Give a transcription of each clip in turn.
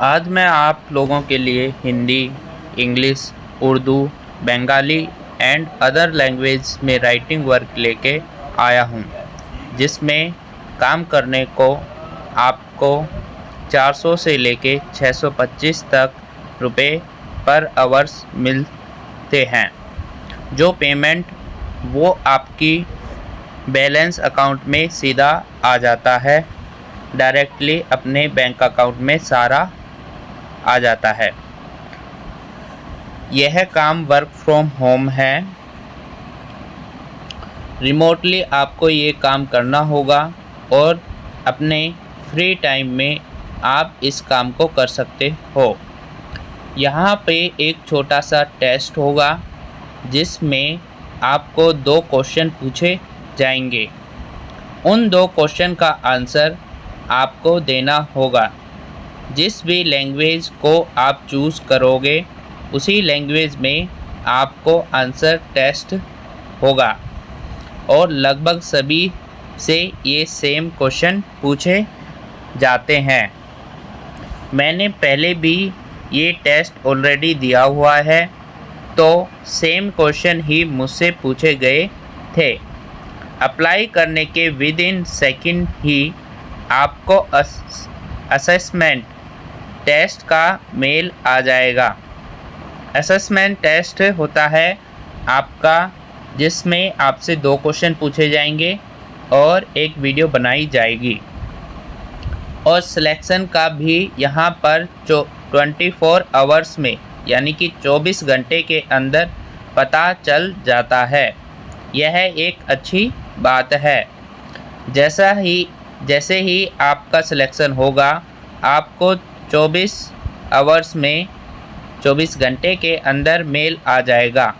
आज मैं आप लोगों के लिए Hindi, English, Urdu, Bengali and other language में राइटिंग वर्क लेके आया हूँ, जिसमें काम करने को आपको 400 से लेके 625 तक रुपए पर आवर्स मिलते हैं। जो पेमेंट वो आपकी बैलेंस अकाउंट में सीधा आ जाता है, डायरेक्टली अपने बैंक अकाउंट में सारा आ जाता है। यह काम वर्क फ्रॉम होम है। रिमोटली आपको ये काम करना होगा और अपने फ्री टाइम में आप इस काम को कर सकते हो। यहाँ पे एक छोटा सा टेस्ट होगा जिसमें आपको 2 क्वेश्चन पूछे जाएंगे। उन 2 क्वेश्चन का आंसर आपको देना होगा। जिस भी लैंग्वेज को आप चूज़ करोगे उसी लैंग्वेज में आपको आंसर टेस्ट होगा और लगभग सभी से ये सेम क्वेश्चन पूछे जाते हैं। मैंने पहले भी ये टेस्ट ऑलरेडी दिया हुआ है, तो सेम क्वेश्चन ही मुझसे पूछे गए थे। अप्लाई करने के विद इन सेकेंड ही आपको असेसमेंट टेस्ट का मेल आ जाएगा। असेसमेंट टेस्ट होता है आपका, जिसमें आपसे 2 क्वेश्चन पूछे जाएंगे और एक वीडियो बनाई जाएगी। और सिलेक्शन का भी यहाँ पर 24 आवर्स में यानी कि 24 घंटे के अंदर पता चल जाता है। यह एक अच्छी बात है। जैसे ही आपका सिलेक्शन होगा, आपको 24 आवर्स में 24 घंटे के अंदर मेल आ जाएगा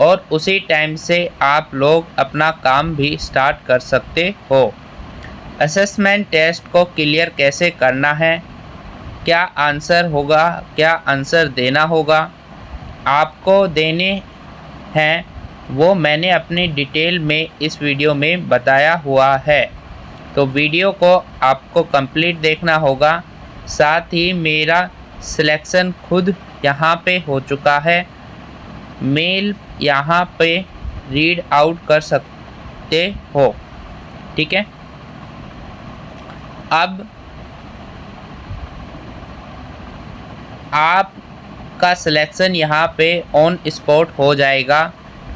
और उसी टाइम से आप लोग अपना काम भी स्टार्ट कर सकते हो। असेसमेंट टेस्ट को क्लियर कैसे करना है, क्या आंसर होगा, क्या आंसर देना होगा, आपको देने हैं, वो मैंने अपनी डिटेल में इस वीडियो में बताया हुआ है। तो वीडियो को आपको कंप्लीट देखना होगा। साथ ही मेरा सिलेक्शन खुद यहाँ पे हो चुका है। मेल यहाँ पे रीड आउट कर सकते हो, ठीक है। अब आपका सिलेक्शन यहाँ पे ऑन स्पॉट हो जाएगा।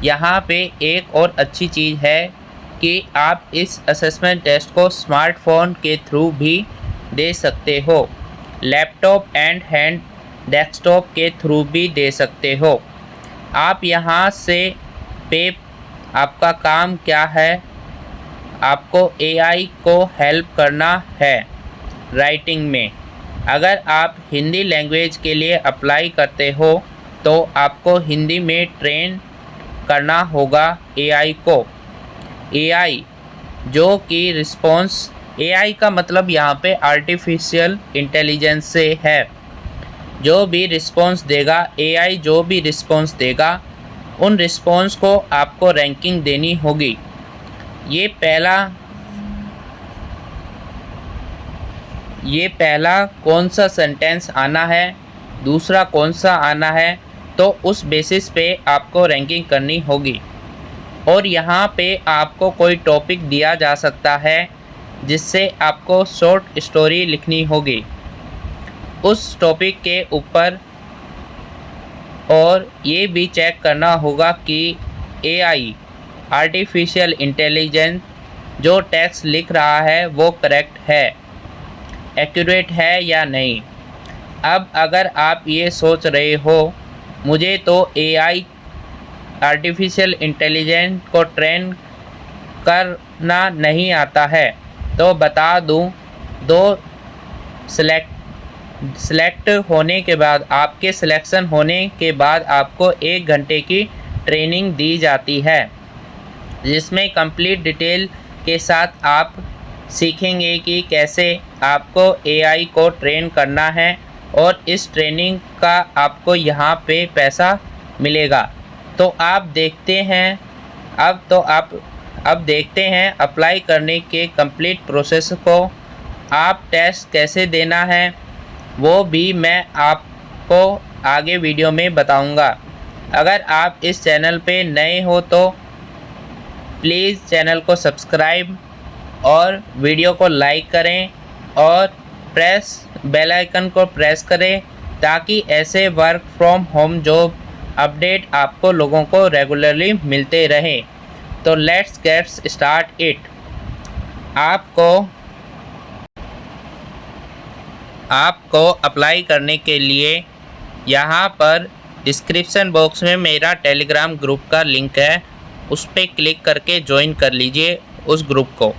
यहाँ पे एक और अच्छी चीज़ है कि आप इस असेसमेंट टेस्ट को स्मार्टफोन के थ्रू भी दे सकते हो, लैपटॉप एंड हैंड डेस्कटॉप के थ्रू भी दे सकते हो। आप यहाँ से आपका काम क्या है, आपको एआई को हेल्प करना है राइटिंग में। अगर आप हिंदी लैंग्वेज के लिए अप्लाई करते हो तो आपको हिंदी में ट्रेन करना होगा एआई को। एआई जो कि रिस्पॉन्स, एआई का मतलब यहाँ पे आर्टिफिशियल इंटेलिजेंस से है। जो भी रिस्पॉन्स देगा, एआई जो भी रिस्पॉन्स देगा, उन रिस्पॉन्स को आपको रैंकिंग देनी होगी। ये पहला कौन सा सेंटेंस आना है, दूसरा कौन सा आना है, तो उस बेसिस पे आपको रैंकिंग करनी होगी। और यहाँ पे आपको कोई टॉपिक दिया जा सकता है जिससे आपको शॉर्ट स्टोरी लिखनी होगी उस टॉपिक के ऊपर। और ये भी चेक करना होगा कि एआई आर्टिफिशियल इंटेलिजेंस जो टेक्स्ट लिख रहा है वो करेक्ट है, एक्यूरेट है या नहीं। अब अगर आप ये सोच रहे हो मुझे तो एआई आर्टिफिशियल इंटेलिजेंस को ट्रेन करना नहीं आता है, तो बता दूं, सिलेक्ट होने के बाद, आपके सिलेक्शन होने के बाद आपको 1 घंटे की ट्रेनिंग दी जाती है, जिसमें कंप्लीट डिटेल के साथ आप सीखेंगे कि कैसे आपको एआई को ट्रेन करना है और इस ट्रेनिंग का आपको यहाँ पे पैसा मिलेगा। तो आप देखते हैं अब देखते हैं अप्लाई करने के कंप्लीट प्रोसेस को। आप टेस्ट कैसे देना है, वो भी मैं आपको आगे वीडियो में बताऊंगा। अगर आप इस चैनल पे नए हो तो प्लीज़ चैनल को सब्सक्राइब और वीडियो को लाइक करें और बेल आइकन को प्रेस करें ताकि ऐसे work from home job update आपको लोगों को रेगुलरली मिलते रहें। तो लेट्स गेट स्टार्ट इट। आपको अप्लाई करने के लिए यहाँ पर डिस्क्रिप्शन बॉक्स में मेरा टेलीग्राम ग्रुप का लिंक है, उस पर क्लिक करके ज्वाइन कर लीजिए उस ग्रुप को।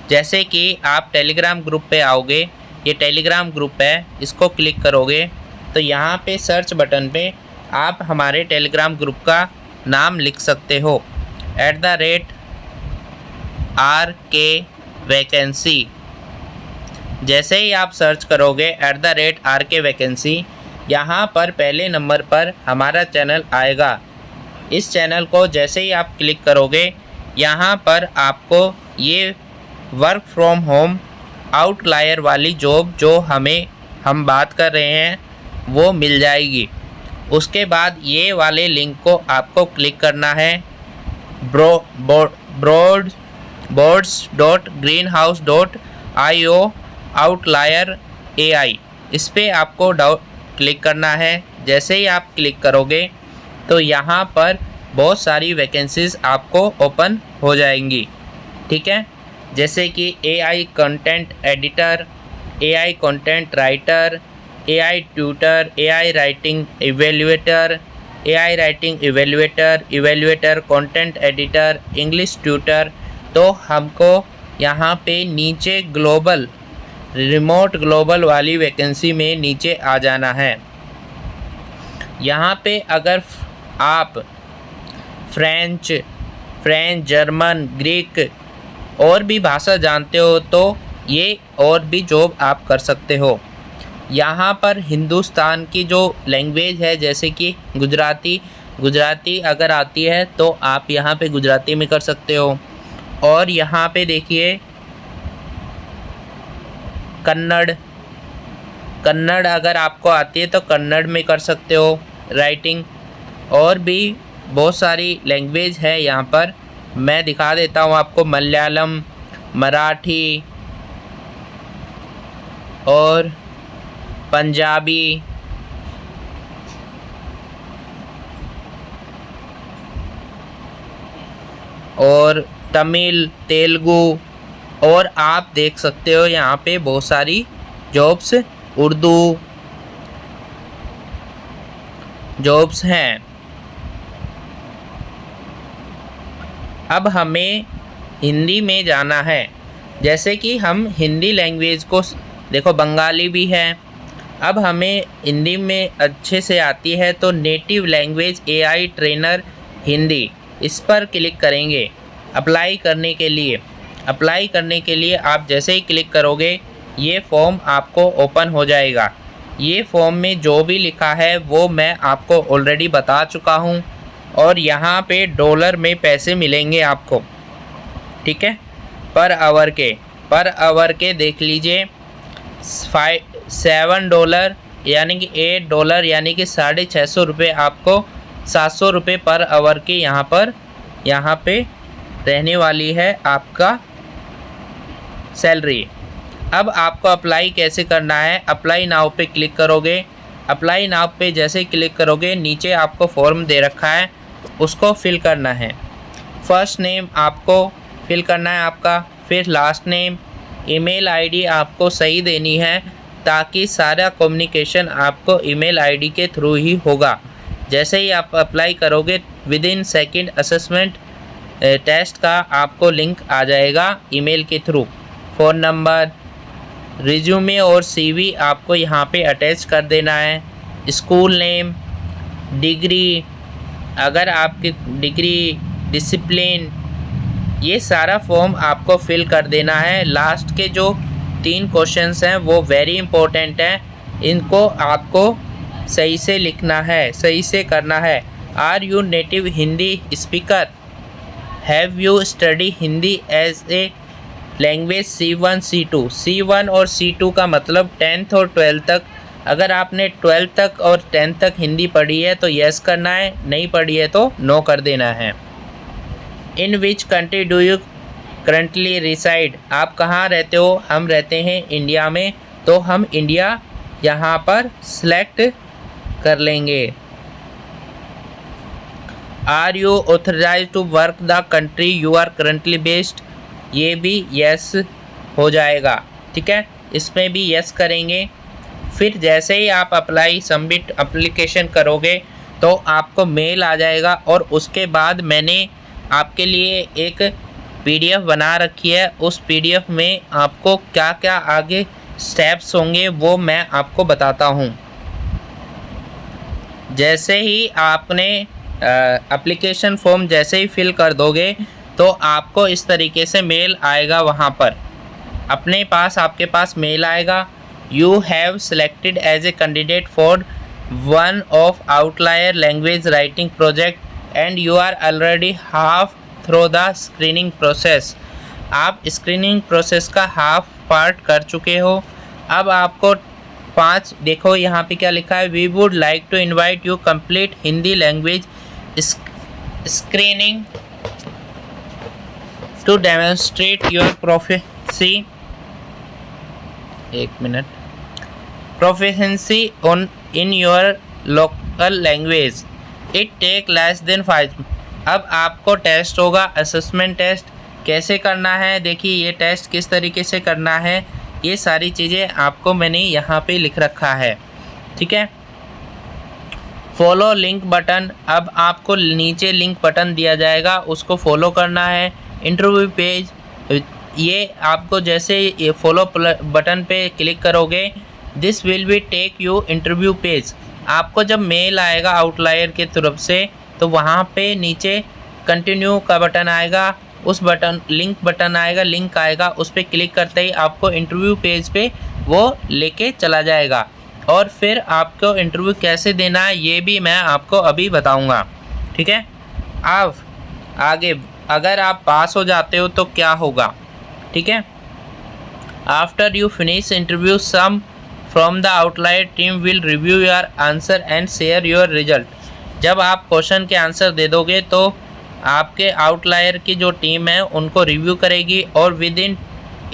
जैसे कि आप टेलीग्राम ग्रुप पे आओगे, ये टेलीग्राम ग्रुप है, इसको क्लिक करोगे तो यहाँ पे सर्च बटन पे आप हमारे टेलीग्राम ग्रुप का नाम लिख सकते हो @RK वैकेंसी। जैसे ही आप सर्च करोगे @RK वैकेंसी, यहाँ पर पहले नंबर पर हमारा चैनल आएगा। इस चैनल को जैसे ही आप क्लिक करोगे, यहाँ पर आपको ये वर्क फ्रॉम होम आउटलायर वाली जॉब जो हम बात कर रहे हैं वो मिल जाएगी। उसके बाद ये वाले लिंक को आपको क्लिक करना है boards.greenhouse.io आउटलायर AI, इस पर आपको क्लिक करना है। जैसे ही आप क्लिक करोगे तो यहाँ पर बहुत सारी वैकेंसीज़ आपको ओपन हो जाएंगी। ठीक है, जैसे कि AI content editor, AI content writer, AI tutor, AI writing evaluator, content editor, English tutor. तो हमको यहाँ पे नीचे रिमोट ग्लोबल वाली वैकेंसी में नीचे आ जाना है। यहाँ पे अगर आप फ्रेंच, जर्मन, ग्रीक और भी भाषा जानते हो तो ये और भी जॉब आप कर सकते हो। यहाँ पर हिंदुस्तान की जो लैंग्वेज है, जैसे कि गुजराती अगर आती है तो आप यहाँ पे गुजराती में कर सकते हो। और यहाँ पे देखिए कन्नड़ अगर आपको आती है तो कन्नड़ में कर सकते हो राइटिंग। और भी बहुत सारी लैंग्वेज है यहाँ पर, मैं दिखा देता हूँ आपको। मलयालम, मराठी और पंजाबी और तमिल, तेलुगु। और आप देख सकते हो यहाँ पे बहुत सारी जॉब्स, उर्दू जॉब्स हैं। अब हमें हिंदी में जाना है। जैसे कि हम हिंदी लैंग्वेज को देखो, बंगाली भी है। अब हमें हिंदी में अच्छे से आती है तो native language AI trainer Hindi, इस पर क्लिक करेंगे अप्लाई करने के लिए आप जैसे ही क्लिक करोगे ये फॉर्म आपको ओपन हो जाएगा। ये फॉर्म में जो भी लिखा है वो मैं आपको ऑलरेडी बता चुका हूँ। और यहाँ पे डॉलर में पैसे मिलेंगे आपको। ठीक है, पर आवर के देख लीजिए, $7 यानी कि $8 यानी कि 650 रुपये आपको 700 रुपये पर आवर के यहाँ पे रहने वाली है आपका सैलरी। अब आपको अप्लाई कैसे करना है, अप्लाई नाउ पे क्लिक करोगे। अप्लाई नाउ पे जैसे क्लिक करोगे नीचे आपको फॉर्म दे रखा है, उसको फिल करना है। फर्स्ट नेम आपको फिल करना है आपका, फिर लास्ट नेम, ईमेल आईडी आपको सही देनी है ताकि सारा कम्युनिकेशन आपको ईमेल आईडी के थ्रू ही होगा। जैसे ही आप अप्लाई करोगे विदिन सेकंड असेसमेंट टेस्ट का आपको लिंक आ जाएगा ईमेल के थ्रू। फ़ोन नंबर, रिज्यूमे और CV आपको यहाँ पे अटैच कर देना है। स्कूल नेम, डिग्री, अगर आपकी डिग्री, डिसिप्लिन, ये सारा फॉर्म आपको फिल कर देना है। लास्ट के जो 3 क्वेश्चंस हैं वो वेरी इंपॉर्टेंट हैं, इनको आपको सही से लिखना है, सही से करना है। Are you native Hindi speaker? Have you study Hindi as a language C1 C2? C1 और C2 का मतलब 10th और 12th तक अगर आपने 12th तक और 10th तक हिंदी पढ़ी है तो यस करना है, नहीं पढ़ी है तो नो कर देना है। In which country do you currently reside? आप कहाँ रहते हो? हम रहते हैं इंडिया में, तो हम इंडिया यहाँ पर सिलेक्ट कर लेंगे। Are you authorise to work the country you are currently based? ये भी यस हो जाएगा, ठीक है, इसमें भी यस करेंगे। फिर जैसे ही आप अप्लाई सबमिट एप्लीकेशन करोगे तो आपको मेल आ जाएगा, और उसके बाद मैंने आपके लिए एक पीडीएफ बना रखी है। उस पीडीएफ में आपको क्या क्या आगे स्टेप्स होंगे वो मैं आपको बताता हूँ। जैसे ही आपने एप्लीकेशन फॉर्म जैसे ही फिल कर दोगे तो आपको इस तरीके से मेल आएगा, वहाँ पर अपने पास आपके पास मेल आएगा। You have selected as a candidate for one of Outlier language writing project and you are already half through the screening process. आप स्क्रीनिंग प्रोसेस का हाफ पार्ट कर चुके हो। अब आपको 5 देखो यहाँ पे क्या लिखा है, we would like to invite you complete Hindi language screening to demonstrate your proficiency on in your local language. It take less than 5। अब आपको टेस्ट होगा, असेसमेंट टेस्ट कैसे करना है। देखिए ये टेस्ट किस तरीके से करना है, ये सारी चीज़ें आपको मैंने यहाँ पे लिख रखा है, ठीक है। फॉलो लिंक बटन, अब आपको नीचे लिंक बटन दिया जाएगा, उसको फॉलो करना है। इंटरव्यू पेज, ये आपको जैसे ये फॉलो बटन पे क्लिक करोगे this will be take you interview page. आपको जब मेल आएगा आउटलायर की तरफ से तो वहाँ पे नीचे कंटिन्यू का बटन आएगा, उस बटन लिंक बटन आएगा, लिंक आएगा, उस पर क्लिक करते ही आपको इंटरव्यू पेज पे वो लेके चला जाएगा। और फिर आपको इंटरव्यू कैसे देना है ये भी मैं आपको अभी बताऊंगा, ठीक है। अब आगे अगर आप पास हो जाते हो तो क्या होगा, ठीक है। After you finish interview some from the Outlier team will review your answer and share your result. जब आप क्वेश्चन के आंसर दे दोगे तो आपके आउटलायर की जो टीम है उनको रिव्यू करेगी, और within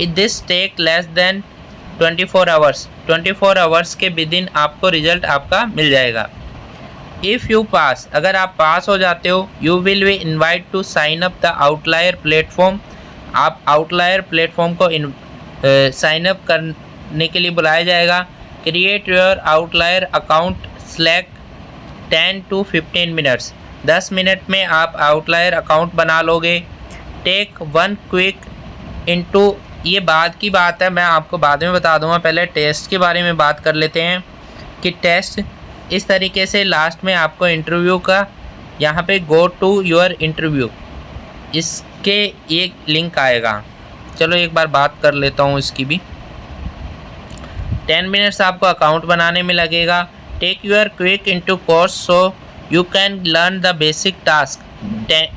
this take less than 24 hours, 24 hours के विद इन आपको रिजल्ट आपका मिल जाएगा। इफ़ यू पास, अगर आप पास हो जाते हो, you will be invite to sign up the Outlier platform. आप आउटलायर प्लेटफॉर्म को साइन अप करने के लिए बुलाया जाएगा। Create your Outlier account, select 10 to 15 minutes, 10 minute में आप आउटलायर अकाउंट बना लोगे। टेक वन क्विक इनटू, ये बाद की बात है, मैं आपको बाद में बता दूंगा, पहले टेस्ट के बारे में बात कर लेते हैं कि टेस्ट इस तरीके से लास्ट में आपको इंटरव्यू का यहाँ पे गो टू योर इंटरव्यू इसके एक लिंक आएगा। चलो एक बार बात कर लेता हूँ इसकी भी। 10 मिनट्स आपको अकाउंट बनाने में लगेगा। Take your quick into course so you can learn the basic task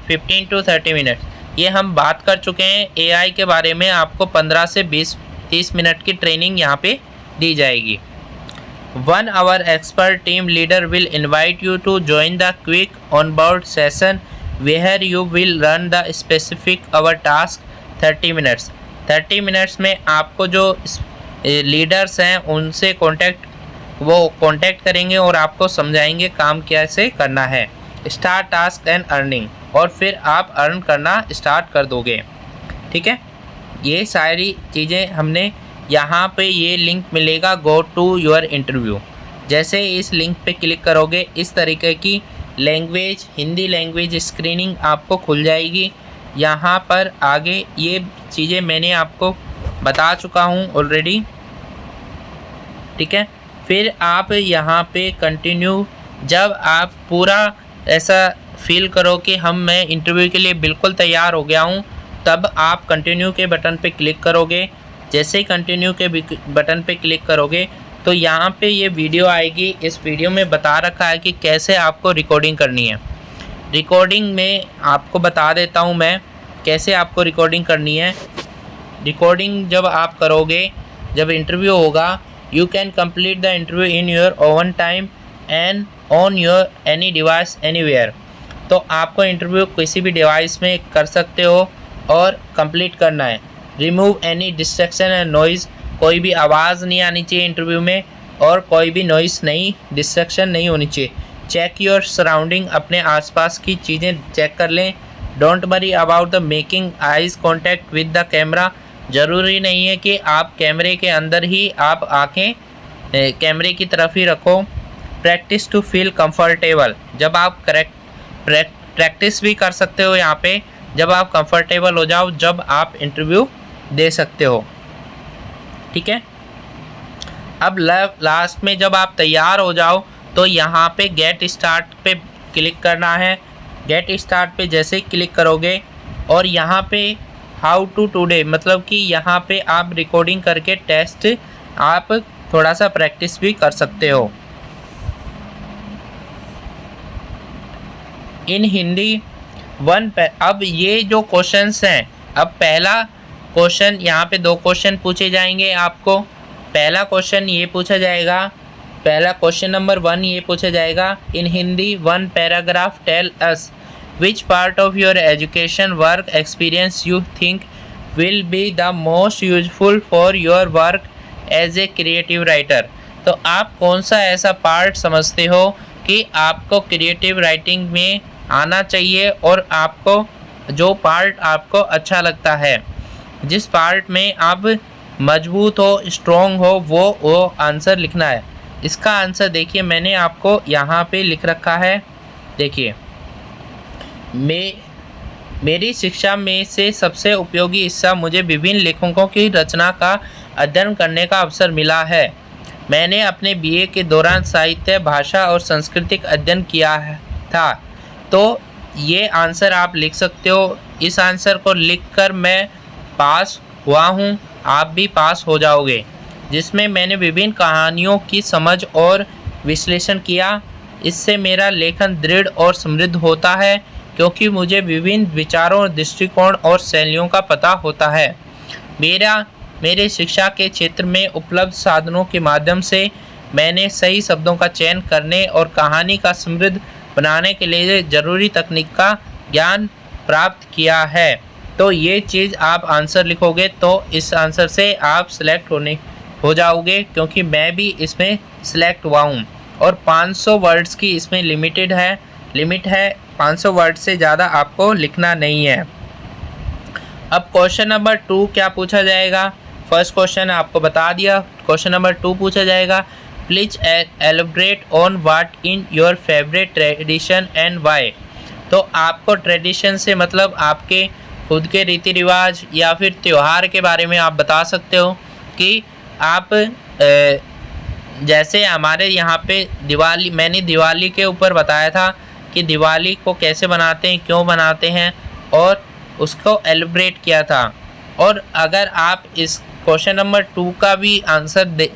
15 to 30 minute. ये हम बात कर चुके हैं एआई के बारे में, आपको 15 से 20-30 मिनट की ट्रेनिंग यहाँ पे दी जाएगी। 1 hour expert team leader will invite you to join the quick onboard session where you will run the specific hour task 30 minutes। 30 minutes में आपको जो लीडर्स हैं उनसे कांटेक्ट करेंगे और आपको समझाएंगे काम कैसे करना है। स्टार्ट टास्क एंड अर्निंग, और फिर आप अर्न करना स्टार्ट कर दोगे, ठीक है। ये सारी चीज़ें हमने यहाँ पे ये लिंक मिलेगा गो टू योर इंटरव्यू। जैसे इस लिंक पे क्लिक करोगे इस तरीके की लैंग्वेज, हिंदी लैंग्वेज स्क्रीनिंग आपको खुल जाएगी। यहाँ पर आगे ये चीज़ें मैंने आपको बता चुका हूँ ऑलरेडी, ठीक है। फिर आप यहाँ पे कंटिन्यू, जब आप पूरा ऐसा फील करो कि मैं इंटरव्यू के लिए बिल्कुल तैयार हो गया हूँ, तब आप कंटिन्यू के बटन पे क्लिक करोगे। जैसे ही कंटिन्यू के बटन पे क्लिक करोगे तो यहाँ पे ये वीडियो आएगी। इस वीडियो में बता रखा है कि कैसे आपको रिकॉर्डिंग करनी है। रिकॉर्डिंग में आपको बता देता हूँ मैं कैसे आपको रिकॉर्डिंग करनी है। रिकॉर्डिंग जब आप करोगे, जब इंटरव्यू होगा, You can complete the interview in your own time and on your any device anywhere. तो आपको इंटरव्यू किसी भी डिवाइस में कर सकते हो और कंप्लीट करना है। Remove any distraction and noise, कोई भी आवाज़ नहीं आनी चाहिए इंटरव्यू में और कोई भी नॉइज़ नहीं, डिस्ट्रैक्शन नहीं होनी चाहिए। चेक योर सराउंडिंग, अपने आसपास की चीज़ें चेक कर लें। Don't worry about the making eyes contact with the camera, ज़रूरी नहीं है कि आप कैमरे के अंदर ही आप आँखें कैमरे की तरफ ही रखो। प्रैक्टिस टू फील कंफर्टेबल, जब आप प्रैक्टिस भी कर सकते हो यहाँ पे, जब आप कंफर्टेबल हो जाओ जब आप इंटरव्यू दे सकते हो। ठीक है, अब लास्ट में जब आप तैयार हो जाओ तो यहाँ पे गेट स्टार्ट पे क्लिक करना है। गेट स्टार्ट पे जैसे ही क्लिक करोगे और यहाँ पे हाउ टू टुडे, मतलब कि यहाँ पे आप रिकॉर्डिंग करके टेस्ट आप थोड़ा सा प्रैक्टिस भी कर सकते हो। इन हिंदी अब ये जो क्वेश्चंस हैं, अब पहला क्वेश्चन यहाँ पे 2 क्वेश्चन पूछे जाएंगे आपको। पहला क्वेश्चन ये पूछा जाएगा, पहला क्वेश्चन नंबर 1 ये पूछा जाएगा in Hindi 1 paragraph tell us which part of your education work experience you think will be the most useful for your work as a creative writer. तो आप कौन सा ऐसा पार्ट समझते हो कि आपको क्रिएटिव राइटिंग में आना चाहिए और आपको जो पार्ट आपको अच्छा लगता है, जिस पार्ट में आप मजबूत हो, स्ट्रॉन्ग हो, वो आंसर लिखना है। इसका आंसर देखिए मैंने आपको यहाँ पे लिख रखा है। देखिए, मेरी शिक्षा में से सबसे उपयोगी हिस्सा मुझे विभिन्न लेखकों की रचना का अध्ययन करने का अवसर मिला है। मैंने अपने बीए के दौरान साहित्य, भाषा और सांस्कृतिक अध्ययन किया था। तो ये आंसर आप लिख सकते हो। इस आंसर को लिखकर मैं पास हुआ हूँ, आप भी पास हो जाओगे, जिसमें मैंने विभिन्न कहानियों की समझ और विश्लेषण किया। इससे मेरा लेखन दृढ़ और समृद्ध होता है क्योंकि मुझे विभिन्न विचारों, दृष्टिकोण और शैलियों का पता होता है। मेरे शिक्षा के क्षेत्र में उपलब्ध साधनों के माध्यम से मैंने सही शब्दों का चयन करने और कहानी का समृद्ध बनाने के लिए ज़रूरी तकनीक का ज्ञान प्राप्त किया है। तो ये चीज़ आप आंसर लिखोगे तो इस आंसर से आप सिलेक्ट हो जाओगे, क्योंकि मैं भी इसमें सिलेक्ट हुआ हूँ। और 500 वर्ड्स की इसमें लिमिट है। 500 वर्ड से ज़्यादा आपको लिखना नहीं है। अब क्वेश्चन नंबर 2 क्या पूछा जाएगा। फर्स्ट क्वेश्चन आपको बता दिया। क्वेश्चन नंबर 2 पूछा जाएगा, please elaborate on what in your favourite tradition and why. तो आपको ट्रेडिशन से मतलब आपके खुद के रीति रिवाज या फिर त्यौहार के बारे में आप बता सकते हो कि आप जैसे हमारे यहाँ पे दिवाली, मैंने दिवाली के ऊपर बताया था कि दिवाली को कैसे बनाते हैं, क्यों बनाते हैं, और उसको एलिब्रेट किया था। और अगर आप इस क्वेश्चन नंबर 2 का भी आंसर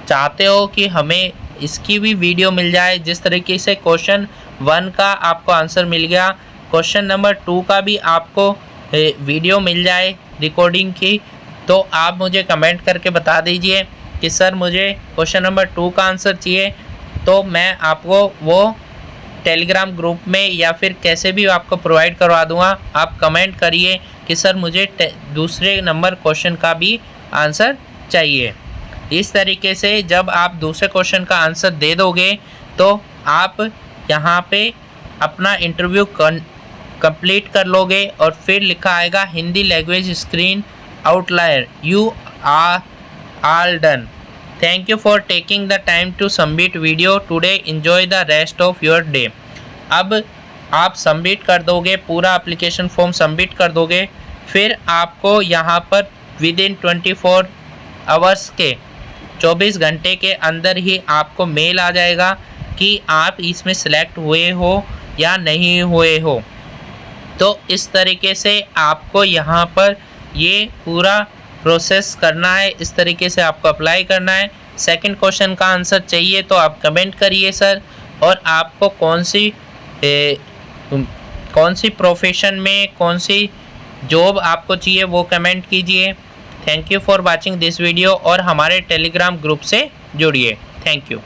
चाहते हो कि हमें इसकी भी वीडियो मिल जाए, जिस तरीके से क्वेश्चन 1 का आपको आंसर मिल गया, क्वेश्चन नंबर 2 का भी आपको वीडियो मिल जाए रिकॉर्डिंग की, तो आप मुझे कमेंट करके बता दीजिए कि सर मुझे क्वेश्चन नंबर 2 का आंसर चाहिए। तो मैं आपको वो टेलीग्राम ग्रुप में या फिर कैसे भी आपको प्रोवाइड करवा दूंगा। आप कमेंट करिए कि सर मुझे दूसरे नंबर क्वेश्चन का भी आंसर चाहिए। इस तरीके से जब आप दूसरे क्वेश्चन का आंसर दे दोगे तो आप यहाँ पे अपना इंटरव्यू कंप्लीट कर लोगे और फिर लिखा आएगा Hindi language screen Outlier, you are all done. Thank you for taking the time to submit video today, enjoy the rest of your day. अब आप सबमिट कर दोगे, पूरा एप्लीकेशन फॉर्म सबमिट कर दोगे, फिर आपको यहाँ पर विद इन 24 आवर्स के 24 घंटे के अंदर ही आपको मेल आ जाएगा कि आप इसमें सेलेक्ट हुए हो या नहीं हुए हो। तो इस तरीके से आपको यहाँ पर ये पूरा प्रोसेस करना है, इस तरीके से आपको अप्लाई करना है। सेकंड क्वेश्चन का आंसर चाहिए तो आप कमेंट करिए सर, और आपको कौन सी प्रोफेशन में कौन सी जॉब आपको चाहिए वो कमेंट कीजिए। Thank you for watching this video और हमारे टेलीग्राम ग्रुप से जुड़िए। Thank you.